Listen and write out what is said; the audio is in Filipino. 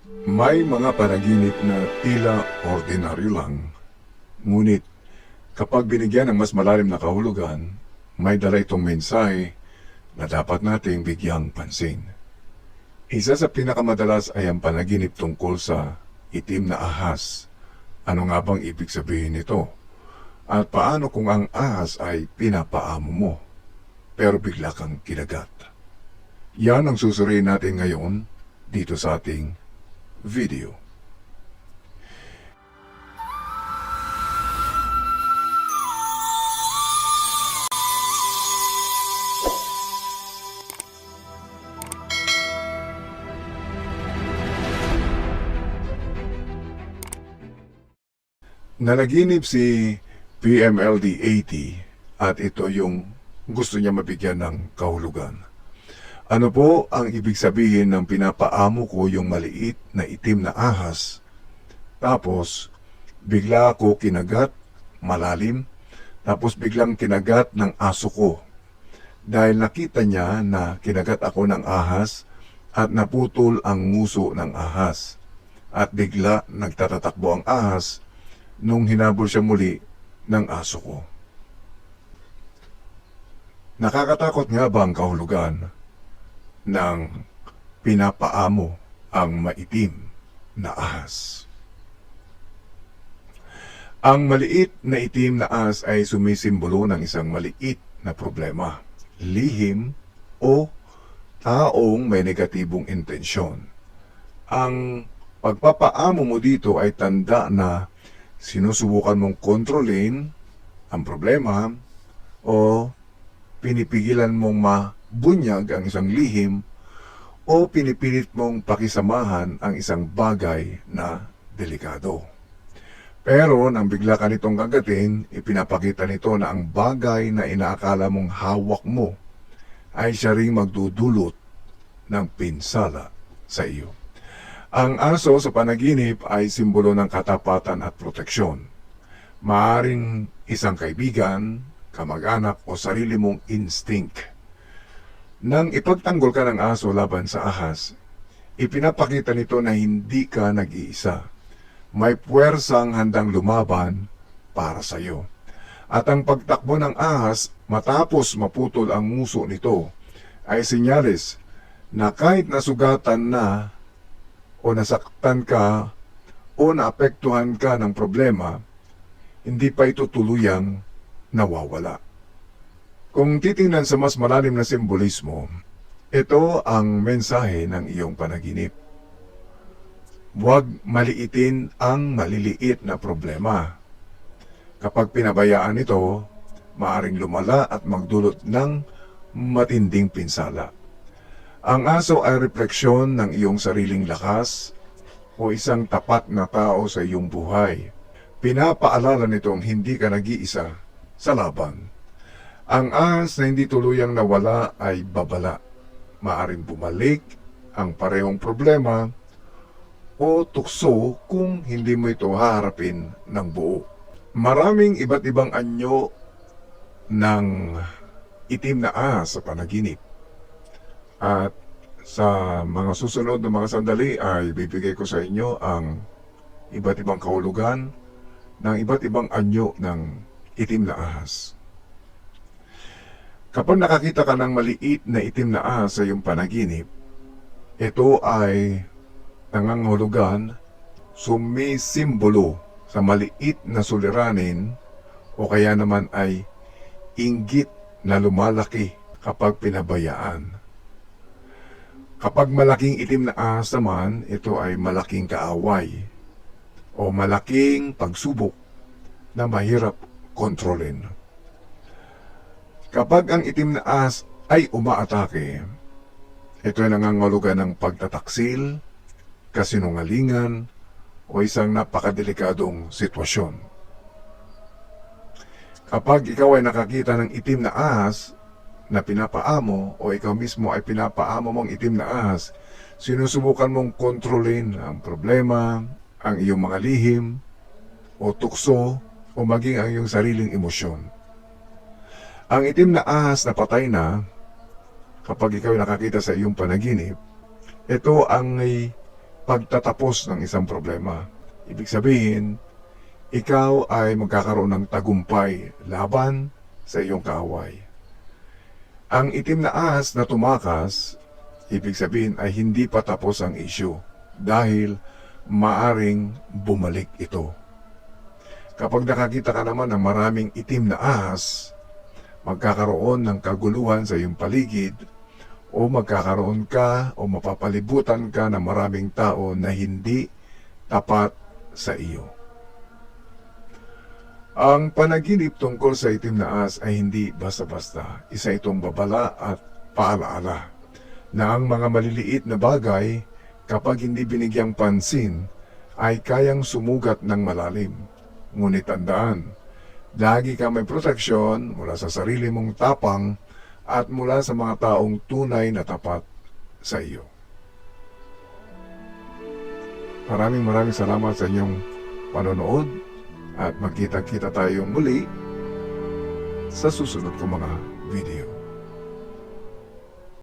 May mga panaginip na tila ordinaryo lang, ngunit kapag binigyan ng mas malalim na kahulugan, may dala itong mensahe na dapat nating bigyang pansin. Isa sa pinakamadalas ay ang panaginip tungkol sa itim na ahas. Ano nga bang ibig sabihin nito? At paano kung ang ahas ay pinapaamo mo, pero bigla kang kinagat? Yan ang susuriin natin ngayon dito sa ating video. Nanaginip si PMLD-80 at ito yung gusto niya mabigyan ng kahulugan. Ano po ang ibig sabihin ng pinapaamo ko yung maliit na itim na ahas, tapos bigla ako kinagat, malalim, tapos biglang kinagat ng aso ko. Dahil nakita niya na kinagat ako ng ahas at naputol ang nguso ng ahas. At bigla nagtatatakbo ang ahas nung hinabol siya muli ng aso ko. Nakakatakot nga ba ang kahulugan ng pinapaamo ang maitim na ahas? Ang maliit na itim na ahas ay sumisimbolo ng isang maliit na problema, lihim o taong may negatibong intensyon. Ang pagpapaamo mo dito ay tanda na sinusubukan mong kontrolin ang problema o pinipigilan mong mabunyag ang isang lihim o pinipilit mong pakisamahan ang isang bagay na delikado. Pero nang bigla ka nitong kagatin, ipinapakita nito na ang bagay na inaakala mong hawak mo ay siya ring magdudulot ng pinsala sa iyo. Ang aso sa panaginip ay simbolo ng katapatan at proteksyon. Maaring isang kaibigan, kamag-anak o sarili mong instinct. Nang ipagtanggol ka ng aso laban sa ahas, ipinapakita nito na hindi ka nag-iisa. May puwersang handang lumaban para sa iyo. At ang pagtakbo ng ahas matapos maputol ang nguso nito ay senyales na kahit nasugatan na o nasaktan ka o naapektuhan ka ng problema, hindi pa ito tuluyang nawawala. Kung titingnan sa mas malalim na simbolismo, ito ang mensahe ng iyong panaginip. Huwag maliitin ang maliliit na problema. Kapag pinabayaan ito, maaring lumala at magdulot ng matinding pinsala. Ang aso ay refleksyon ng iyong sariling lakas o isang tapat na tao sa iyong buhay. Pinapaalala nitong hindi ka nag-iisa sa laban. Ang ahas na hindi tuluyang nawala ay babala. Maaring bumalik ang parehong problema o tukso kung hindi mo ito haharapin ng buo. Maraming iba't ibang anyo ng itim na ahas sa panaginip. At sa mga susunod na mga sandali ay bibigay ko sa inyo ang iba't ibang kahulugan ng iba't ibang anyo ng itim na ahas. Kapag nakakita ka ng maliit na itim na ahas sa iyong panaginip, ito ay nangangahulugan, sumisimbolo sa maliit na suliranin o kaya naman ay inggit na lumalaki kapag pinabayaan. Kapag malaking itim na ahas naman, ito ay malaking kaaway o malaking pagsubok na mahirap kontrolin. Kapag ang itim na ahas ay umaatake, ito ay nangangahulugan ng pagtataksil, kasinungalingan o isang napakadelikadong sitwasyon. Kapag ikaw ay nakakita ng itim na ahas na pinapaamo o ikaw mismo ay pinapaamo mong itim na ahas, sinusubukan mong kontrolin ang problema, ang iyong mga lihim o tukso o maging ang iyong sariling emosyon. Ang itim na ahas na patay na, kapag ikaw ay nakakita sa iyong panaginip, ito ang pagtatapos ng isang problema. Ibig sabihin, ikaw ay magkakaroon ng tagumpay laban sa iyong kaaway. Ang itim na ahas na tumakas, ibig sabihin ay hindi pa tapos ang issue dahil maaring bumalik ito. Kapag nakakita ka naman ng maraming itim na ahas, magkakaroon ng kaguluhan sa iyong paligid o magkakaroon ka o mapapalibutan ka ng maraming tao na hindi tapat sa iyo. Ang panaginip tungkol sa itim na ahas ay hindi basta-basta. Isa itong babala at paalaala na ang mga maliliit na bagay kapag hindi binigyang pansin ay kayang sumugat ng malalim. Ngunit tandaan, lagi ka may proteksyon mula sa sarili mong tapang at mula sa mga taong tunay na tapat sa iyo. Maraming salamat sa inyong panonood at magkita-kita tayo muli sa susunod kong mga video.